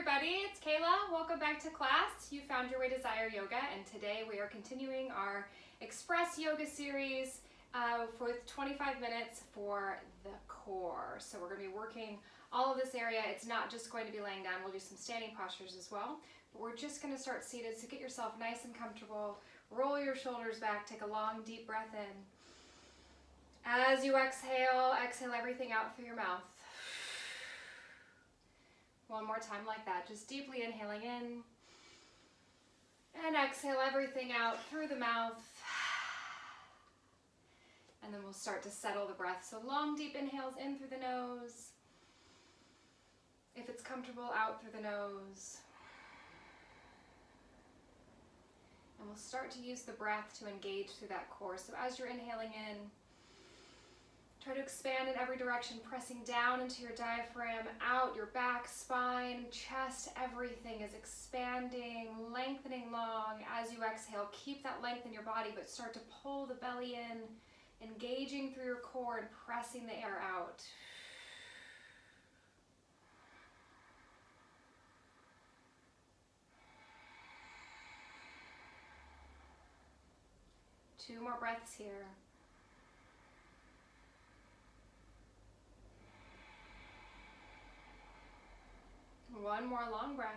everybody, it's Kayla. Welcome back to class. You found your way to Desire Yoga, and today we are continuing our Express Yoga series for 25 minutes for the core. So we're going to be working all of this area. It's not just going to be laying down. We'll do some standing postures as well, but we're just going to start seated. So get yourself nice and comfortable. Roll your shoulders back. Take a long, deep breath in. As you exhale, exhale everything out through your mouth. One more time like that, just deeply inhaling in and exhale everything out through the mouth. And then we'll start to settle the breath. So long, deep inhales in through the nose. If it's comfortable, out through the nose. And we'll start to use the breath to engage through that core. So as you're inhaling in, try to expand in every direction, pressing down into your diaphragm, out your back, spine, chest, everything is expanding, lengthening long. As you exhale, keep that length in your body, but start to pull the belly in, engaging through your core and pressing the air out. Two more breaths here. One more long breath.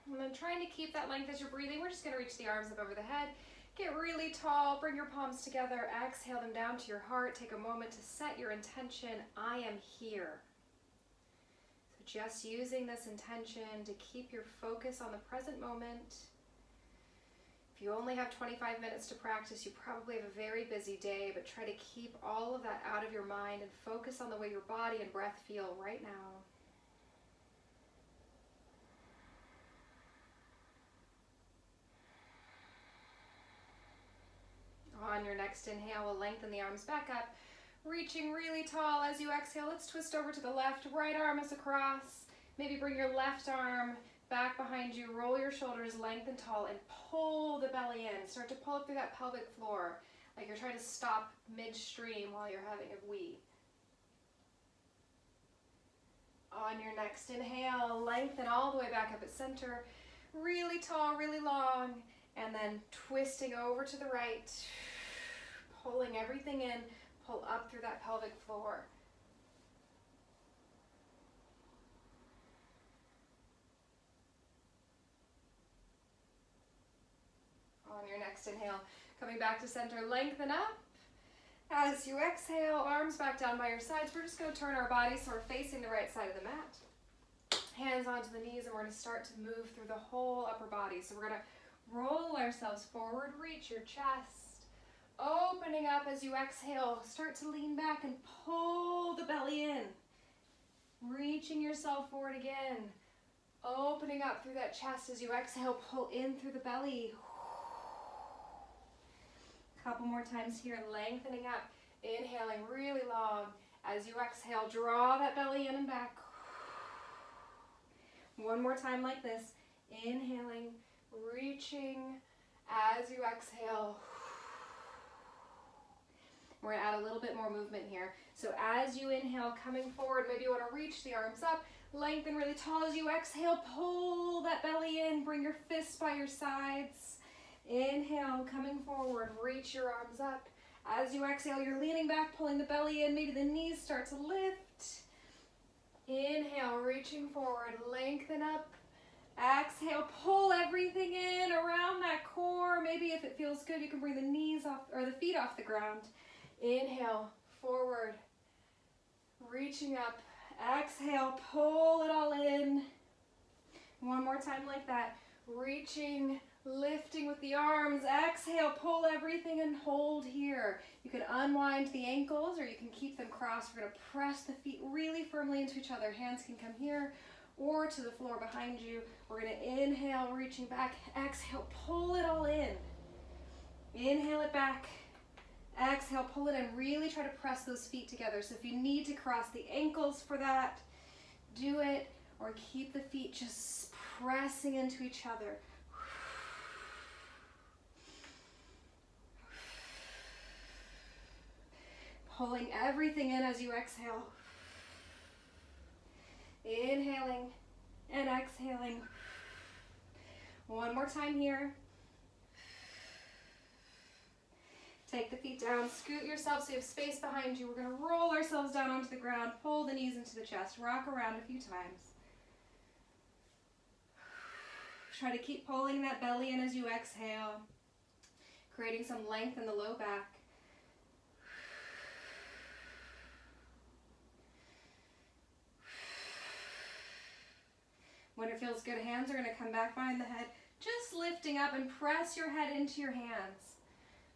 And then trying to keep that length as you're breathing, we're just going to reach the arms up over the head. Get really tall, bring your palms together, exhale them down to your heart. Take a moment to set your intention, I am here. So just using this intention to keep your focus on the present moment. If you only have 25 minutes to practice, you probably have a very busy day, but try to keep all of that out of your mind and focus on the way your body and breath feel right now. On your next inhale, we'll lengthen the arms back up, reaching really tall. As you exhale, let's twist over to the left. Right arm is across. Maybe bring your left arm back behind you, roll your shoulders, lengthen tall, and pull the belly in. Start to pull up through that pelvic floor, like you're trying to stop midstream while you're having a wee. On your next inhale, lengthen all the way back up at center, really tall, really long, and then twisting over to the right, pulling everything in, pull up through that pelvic floor. On your next inhale, coming back to center, lengthen up. As you exhale, arms back down by your sides. We're just going to turn our body so we're facing the right side of the mat. Hands onto the knees, and we're going to start to move through the whole upper body. So we're going to roll ourselves forward, reach your chest, opening up as you exhale. Start to lean back and pull the belly in. Reaching yourself forward again. Opening up through that chest as you exhale, pull in through the belly. Couple more times here, lengthening up, inhaling really long. As you exhale, draw that belly in and back. One more time like this, inhaling, reaching. As you exhale, we're going to add a little bit more movement here. So as you inhale, coming forward, maybe you want to reach the arms up, lengthen really tall. As you exhale, pull that belly in, bring your fists by your sides. Inhale, coming forward, reach your arms up. As you exhale, you're leaning back, pulling the belly in. Maybe the knees start to lift. Inhale, reaching forward, lengthen up. Exhale, pull everything in around that core. Maybe if it feels good, you can bring the knees off or the feet off the ground. Inhale, forward, reaching up. Exhale, pull it all in. One more time like that, reaching, lifting with the arms. Exhale, pull everything and hold here. You can unwind the ankles or you can keep them crossed. We're going to press the feet really firmly into each other. Hands can come here or to the floor behind you. We're going to inhale, reaching back. Exhale, pull it all in. Inhale it back. Exhale, pull it in. Really try to press those feet together. So if you need to cross the ankles for that, do it, or keep the feet just pressing into each other. Pulling everything in as you exhale. Inhaling and exhaling. One more time here. Take the feet down, scoot yourself so you have space behind you. We're going to roll ourselves down onto the ground, pull the knees into the chest, rock around a few times. Try to keep pulling that belly in as you exhale, creating some length in the low back. When it feels good, hands are going to come back behind the head, just lifting up, and press your head into your hands.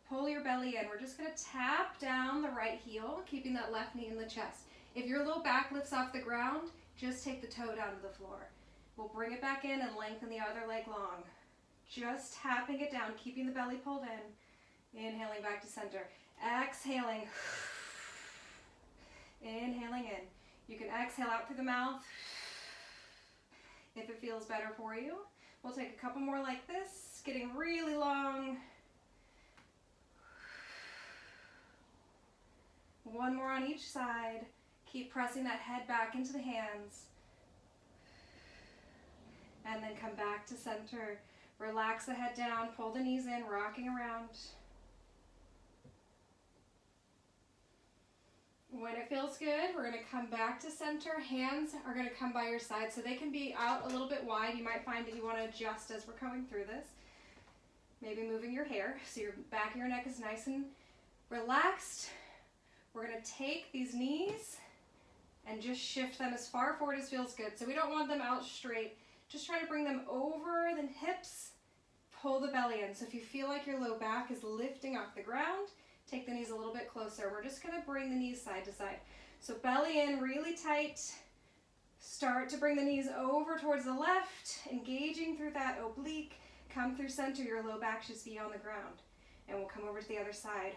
Pull your belly in. We're just going to tap down the right heel, keeping that left knee in the chest. If your low back lifts off the ground, just take the toe down to the floor. We'll bring it back in and lengthen the other leg long. Just tapping it down, keeping the belly pulled in. Inhaling back to center. Exhaling. Inhaling in. You can exhale out through the mouth if it feels better for you. We'll take a couple more like this, getting really long. One more on each side. Keep pressing that head back into the hands. And then come back to center. Relax the head down, pull the knees in, rocking around. When it feels good, we're going to come back to center. Hands are going to come by your side, so they can be out a little bit wide. You might find that you want to adjust as we're coming through this. Maybe moving your hair so your back of your neck is nice and relaxed. We're going to take these knees and just shift them as far forward as feels good. So we don't want them out straight. Just try to bring them over the hips. Pull the belly in. So if you feel like your low back is lifting off the ground, take the knees a little bit closer. We're just going to bring the knees side to side. So belly in really tight. Start to bring the knees over towards the left, engaging through that oblique. Come through center. Your low back should be on the ground. And we'll come over to the other side.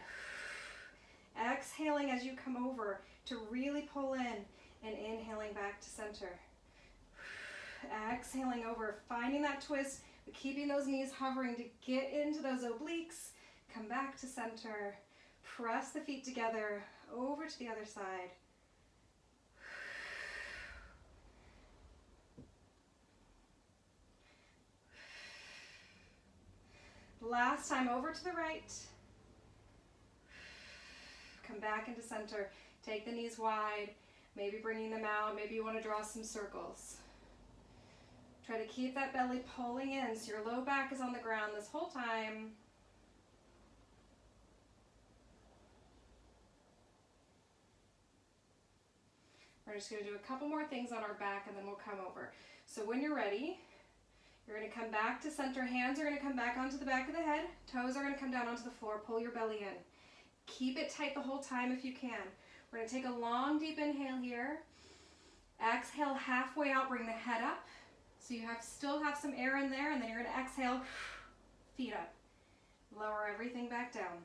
Exhaling as you come over to really pull in and inhaling back to center. Exhaling over, finding that twist, but keeping those knees hovering to get into those obliques. Come back to center. Press the feet together over to the other side. Last time over to the right. Come back into center. Take the knees wide, maybe bringing them out. Maybe you want to draw some circles. Try to keep that belly pulling in so your low back is on the ground this whole time. We're just going to do a couple more things on our back and then we'll come over. So when you're ready, you're going to come back to center. Hands are going to come back onto the back of the head. Toes are going to come down onto the floor. Pull your belly in. Keep it tight the whole time if you can. We're going to take a long, deep inhale here. Exhale halfway out, bring the head up. So you still have some air in there, and then you're going to exhale, feet up. Lower everything back down.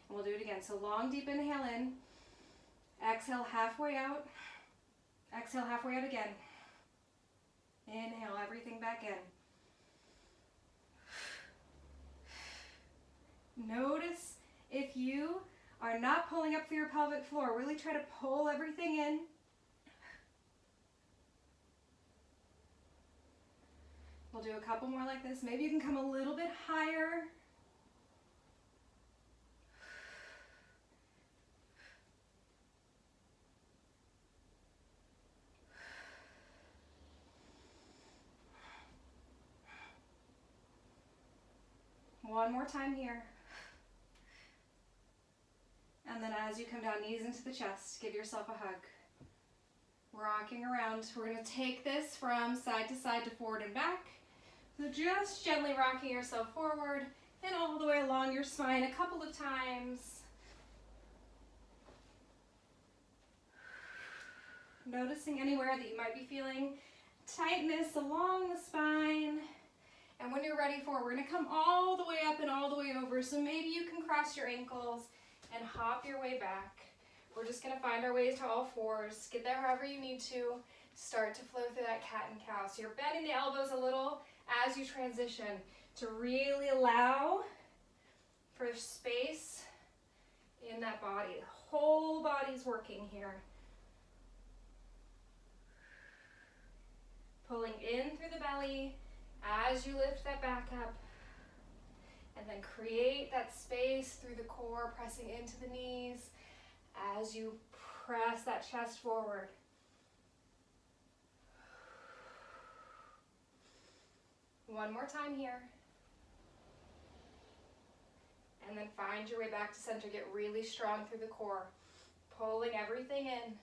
And we'll do it again. So long, deep inhale in. Exhale halfway out. Exhale halfway out again. Inhale everything back in. Notice if you are not pulling up through your pelvic floor, really try to pull everything in. We'll do a couple more like this. Maybe you can come a little bit higher. One more time here. And then as you come down, knees into the chest, give yourself a hug. Rocking around. We're going to take this from side to side to forward and back. So just gently rocking yourself forward and all the way along your spine a couple of times. Noticing anywhere that you might be feeling tightness along the spine. And when you're ready for it, we're going to come all the way up and all the way over. So maybe you can cross your ankles and hop your way back. We're just going to find our ways to all fours. Get there however you need to. Start to flow through that cat and cow. So you're bending the elbows a little as you transition to really allow for space in that body. whole body's working here. Pulling in through the belly as you lift that back up. And then create that space through the core, pressing into the knees as you press that chest forward. One more time here. And then find your way back to center. Get really strong through the core. Pulling everything in.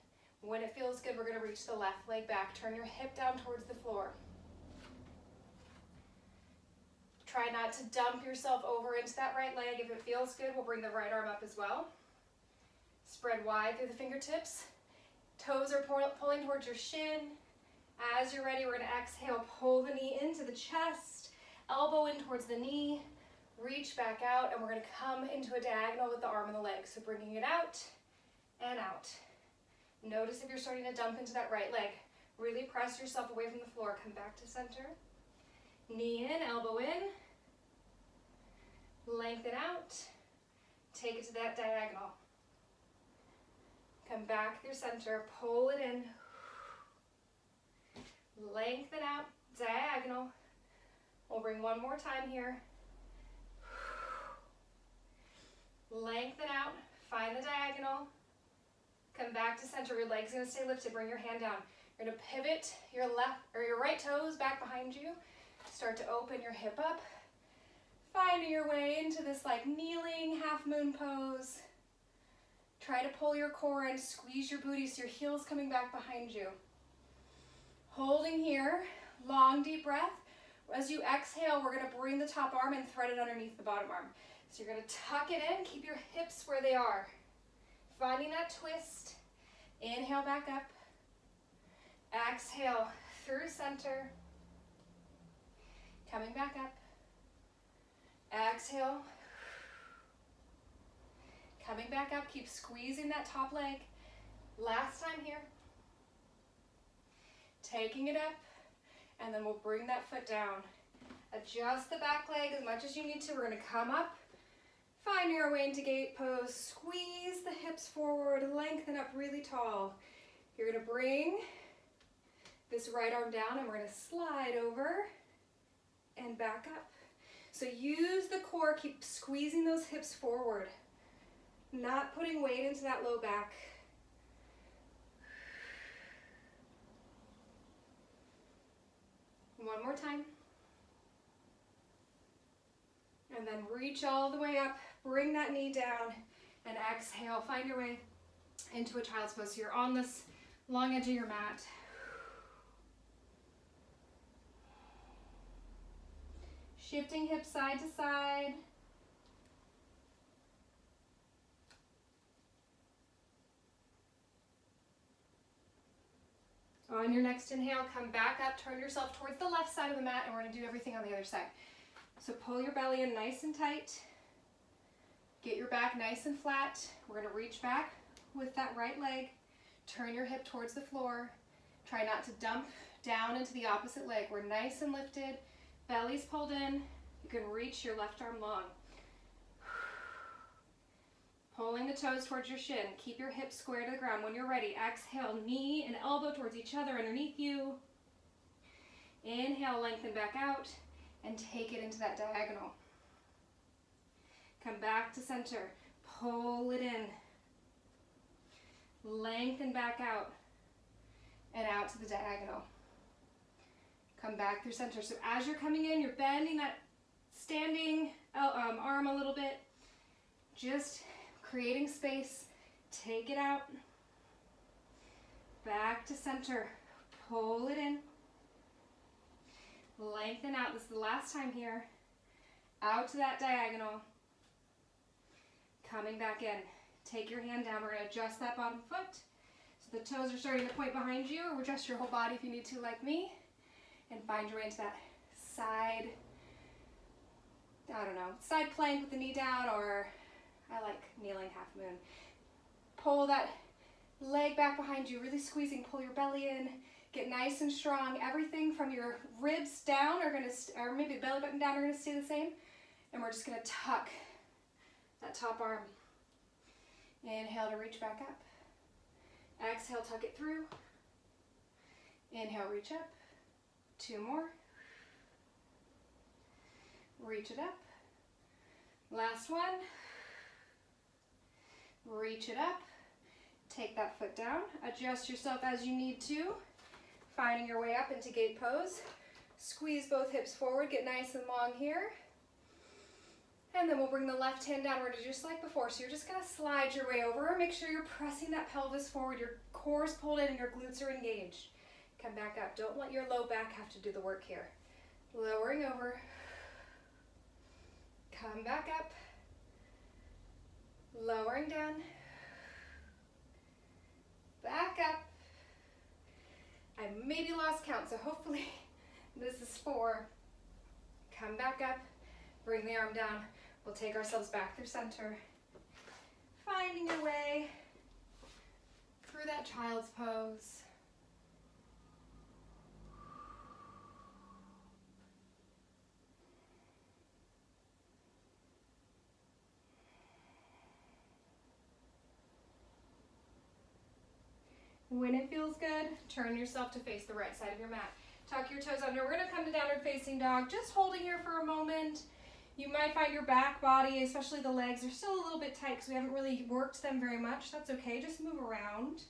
When it feels good, we're going to reach the left leg back. Turn your hip down towards the floor. Try not to dump yourself over into that right leg. If it feels good, we'll bring the right arm up as well. Spread wide through the fingertips. Toes are pulling towards your shin. As you're ready, we're going to exhale, pull the knee into the chest, elbow in towards the knee, reach back out, and we're going to come into a diagonal with the arm and the leg. So bringing it out and out. Notice if you're starting to dump into that right leg. Really press yourself away from the floor. Come back to center. Knee in, elbow in. Lengthen out. Take it to that diagonal. Come back through center. Pull it in. Lengthen out. Diagonal. We'll bring one more time here. Lengthen out. Find the diagonal. Come back to center. Your leg's going to stay lifted. Bring your hand down. You're going to pivot your left or your right toes back behind you. Start to open your hip up. Finding your way into this like kneeling half moon pose. Try to pull your core in, squeeze your booty so your heel's coming back behind you. Holding here, long deep breath. As you exhale, we're going to bring the top arm and thread it underneath the bottom arm. So you're going to tuck it in, keep your hips where they are. Finding that twist. Inhale back up. Exhale through center. Coming back up. Exhale. Coming back up. Keep squeezing that top leg. Last time here. Taking it up. And then we'll bring that foot down. Adjust the back leg as much as you need to. We're going to come up. Find your way into gate pose. Squeeze the hips forward. Lengthen up really tall. You're going to bring this right arm down and we're going to slide over and back up. So use the core. Keep squeezing those hips forward. Not putting weight into that low back. One more time. And then reach all the way up. Bring that knee down and exhale. Find your way into a child's pose. So you're on this long edge of your mat. Shifting hips side to side. On your next inhale, come back up, turn yourself towards the left side of the mat, and we're going to do everything on the other side. So pull your belly in nice and tight. Get your back nice and flat. We're going to reach back with that right leg. Turn your hip towards the floor. Try not to dump down into the opposite leg. We're nice and lifted. Belly's pulled in. You can reach your left arm long. Pulling the toes towards your shin. Keep your hips square to the ground. When you're ready, exhale, knee and elbow towards each other underneath you. Inhale, lengthen back out and take it into that diagonal. Come back to center. Pull it in. Lengthen back out and out to the diagonal. Come back through center. So as you're coming in, you're bending that standing arm a little bit. Just creating space. Take it out. Back to center. Pull it in. Lengthen out. This is the last time here. Out to that diagonal. Coming back in. Take your hand down. We're going to adjust that bottom foot. So the toes are starting to point behind you, or adjust your whole body if you need to, like me. And find your way into that side, side plank with the knee down, or I like kneeling half moon. Pull that leg back behind you, really squeezing, pull your belly in, get nice and strong. Everything from your ribs down are going to, or maybe the belly button down are going to stay the same. And we're just going to tuck that top arm. Inhale to reach back up. Exhale, tuck it through. Inhale, reach up. 2 more. Reach it up. Last one. Reach it up. Take that foot down. Adjust yourself as you need to. Finding your way up into gate pose. Squeeze both hips forward. Get nice and long here. And then we'll bring the left hand downward just like before. So you're just going to slide your way over. Make sure you're pressing that pelvis forward. Your core is pulled in and your glutes are engaged. Come back up. Don't let your low back have to do the work here. Lowering over. Come back up. Lowering down. Back up. I maybe lost count, so hopefully this is 4. Come back up. Bring the arm down. We'll take ourselves back through center. Finding your way through that child's pose. When it feels good, turn yourself to face the right side of your mat. Tuck your toes under. We're going to come to downward facing dog. Just holding here for a moment. You might find your back body, especially the legs, are still a little bit tight because we haven't really worked them very much. That's okay. Just move around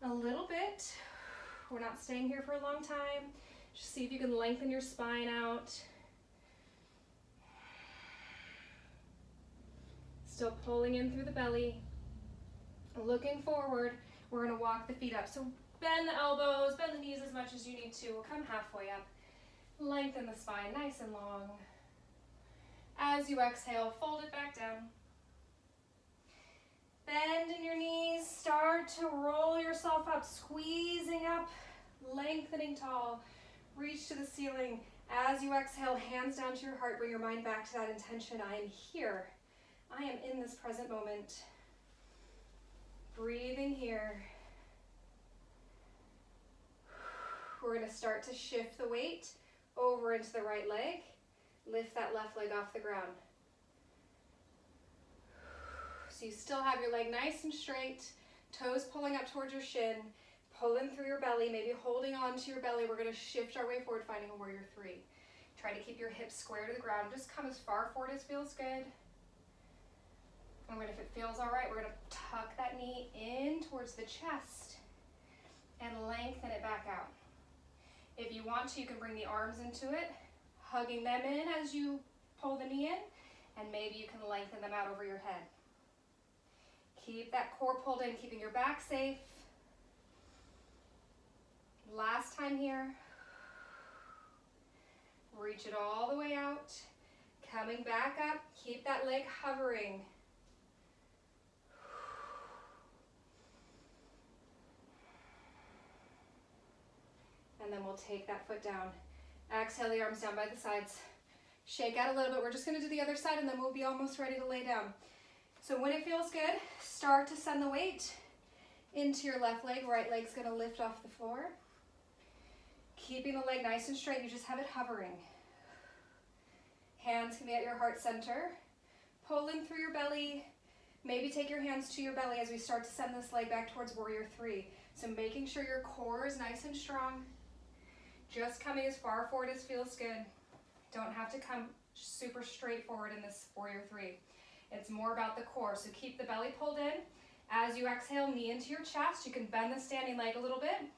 a little bit. We're not staying here for a long time. Just see if you can lengthen your spine out. Still pulling in through the belly. Looking forward. We're going to walk the feet up. So bend the elbows, bend the knees as much as you need to. We'll come halfway up. Lengthen the spine nice and long. As you exhale, fold it back down. Bend in your knees. Start to roll yourself up, squeezing up, lengthening tall. Reach to the ceiling. As you exhale, hands down to your heart. Bring your mind back to that intention. I am here. I am in this present moment. Breathing here. We're going to start to shift the weight over into the right leg. Lift that left leg off the ground. So you still have your leg nice and straight, toes pulling up towards your shin, pulling through your belly, maybe holding on to your belly. We're going to shift our way forward, finding a warrior 3. Try to keep your hips square to the ground. Just come as far forward as feels good. And if it feels all right, we're going to tuck that knee in towards the chest and lengthen it back out. If you want to, you can bring the arms into it, hugging them in as you pull the knee in, and maybe you can lengthen them out over your head. Keep that core pulled in, keeping your back safe. Last time here. Reach it all the way out. Coming back up, keep that leg hovering. And then we'll take that foot down. Exhale the arms down by the sides. Shake out a little bit. We're just going to do the other side and then we'll be almost ready to lay down. So when it feels good, start to send the weight into your left leg. Right leg's going to lift off the floor. Keeping the leg nice and straight, you just have it hovering. Hands can be at your heart center. Pulling through your belly. Maybe take your hands to your belly as we start to send this leg back towards warrior 3. So making sure your core is nice and strong. Just coming as far forward as feels good. Don't have to come super straight forward in this warrior 3. It's more about the core. So keep the belly pulled in. As you exhale, knee into your chest. You can bend the standing leg a little bit.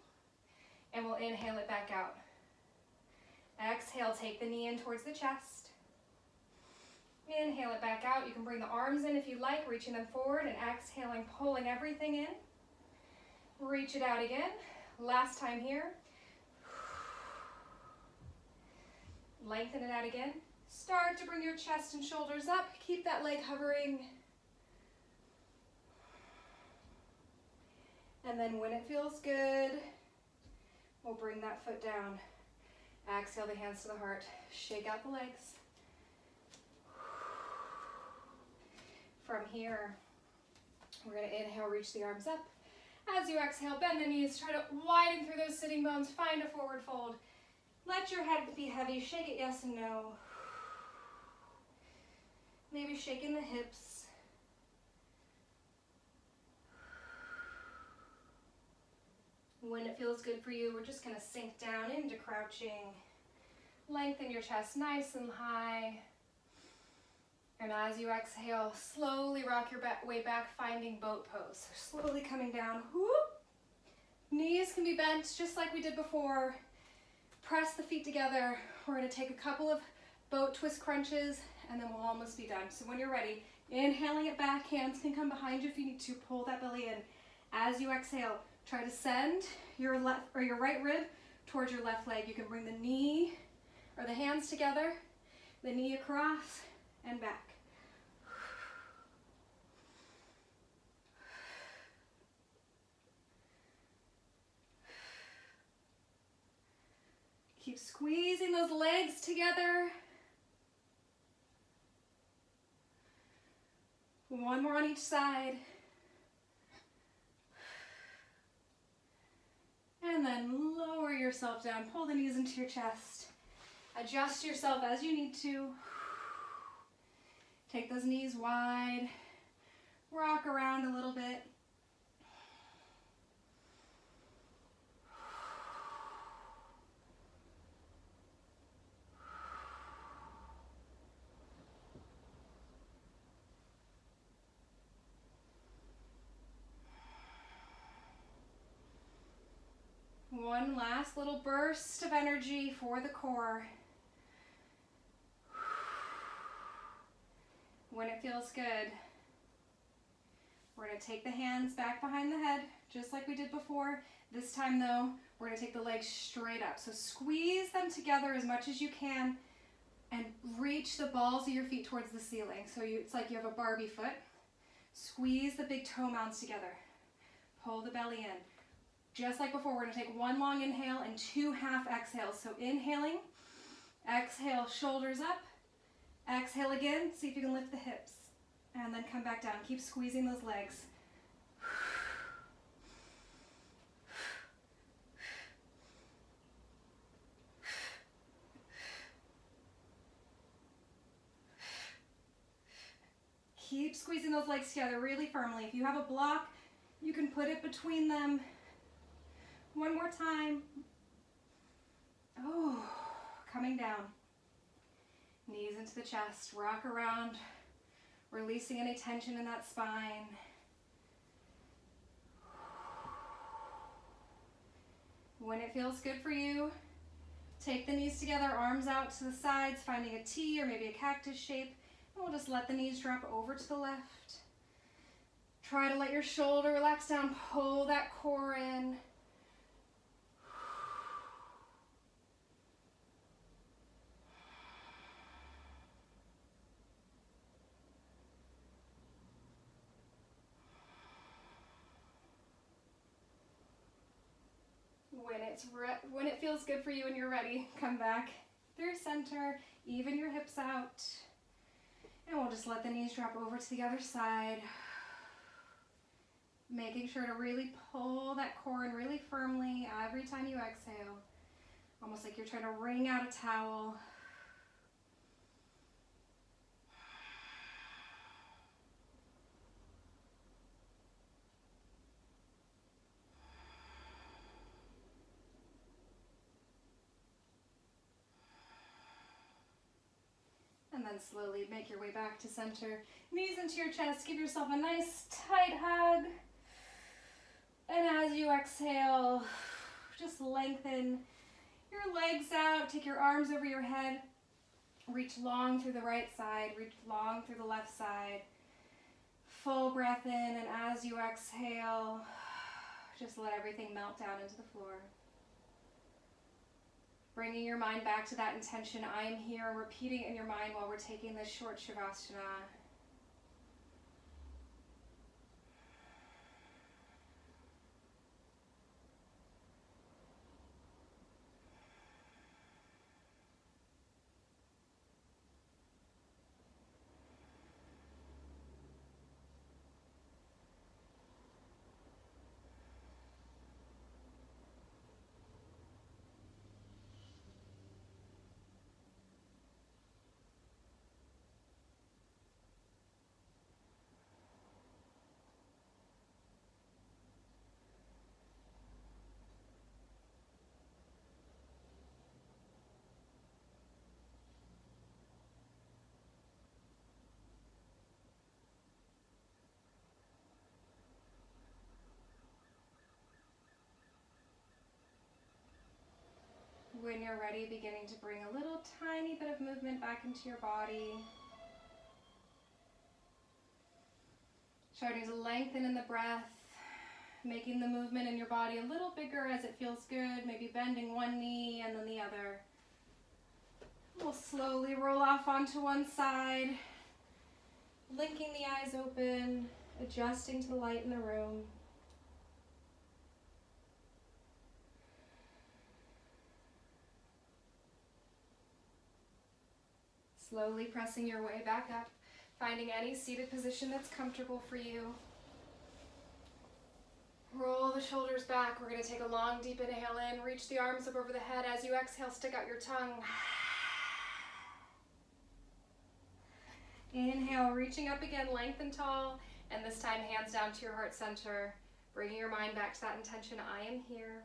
And we'll inhale it back out. Exhale, take the knee in towards the chest. Inhale it back out. You can bring the arms in if you like, reaching them forward, and exhaling, pulling everything in. Reach it out again. Last time here. Lengthen it out again. Start to bring your chest and shoulders up. Keep that leg hovering. And then when it feels good, we'll bring that foot down. Exhale the hands to the heart. Shake out the legs. From here, we're going to inhale, reach the arms up. As you exhale, bend the knees. Try to widen through those sitting bones. Find a forward fold. Let your head be heavy. Shake it yes and no. Maybe shaking the hips. When it feels good for you, we're just gonna sink down into crouching. Lengthen your chest nice and high. And as you exhale, slowly rock your way back, finding boat pose. So slowly coming down. Whoop. Knees can be bent just like we did before. Press the feet together. We're gonna take a couple of boat twist crunches and then we'll almost be done. So when you're ready, inhaling it back, hands can come behind you if you need to. Pull that belly in. As you exhale, try to send your left or your right rib towards your left leg. You can bring the knee or the hands together, the knee across and back. Keep squeezing those legs together. One more on each side. And then lower yourself down. Pull the knees into your chest. Adjust yourself as you need to. Take those knees wide. Rock around a little bit. One last little burst of energy for the core. When it feels good, we're going to take the hands back behind the head, just like we did before. This time though, we're going to take the legs straight up. So squeeze them together as much as you can and reach the balls of your feet towards the ceiling. So it's like you have a Barbie foot. Squeeze the big toe mounds together. Pull the belly in. Just like before, we're going to take one long inhale and two half exhales. So inhaling, exhale, shoulders up. Exhale again, see if you can lift the hips. And then come back down. Keep squeezing those legs. Keep squeezing those legs together really firmly. If you have a block, you can put it between them. One more time. Oh, coming down. Knees into the chest, rock around, releasing any tension in that spine. When it feels good for you, take the knees together, arms out to the sides, finding a T or maybe a cactus shape, and we'll just let the knees drop over to the left. Try to let your shoulder relax down, pull that core in. When it feels good for you and you're ready, come back through center, even your hips out, and we'll just let the knees drop over to the other side, making sure to really pull that core in really firmly every time you exhale, almost like you're trying to wring out a towel. And then slowly make your way back to center. Knees into your chest. Give yourself a nice tight hug. And as you exhale, just lengthen your legs out. Take your arms over your head. Reach long through the right side. Reach long through the left side. Full breath in. And as you exhale, just let everything melt down into the floor. Bringing your mind back to that intention, I am here, repeating in your mind while we're taking this short Shavasana. when you're ready, beginning to bring a little tiny bit of movement back into your body. Starting to lengthen in the breath, making the movement in your body a little bigger as it feels good, maybe bending one knee and then the other. We'll slowly roll off onto one side, blinking the eyes open, adjusting to the light in the room. Slowly pressing your way back up, finding any seated position that's comfortable for you. Roll the shoulders back. We're going to take a long, deep inhale in. Reach the arms up over the head. As you exhale, stick out your tongue. Inhale, reaching up again, lengthen tall, and this time hands down to your heart center, bringing your mind back to that intention, I am here.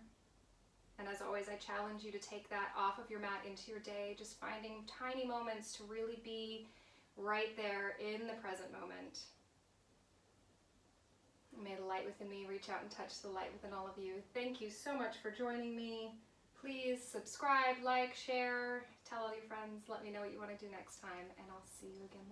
And as always, I challenge you to take that off of your mat into your day, just finding tiny moments to really be right there in the present moment. May the light within me reach out and touch the light within all of you. Thank you so much for joining me. Please subscribe, like, share, tell all your friends. Let me know what you want to do next time, and I'll see you again later.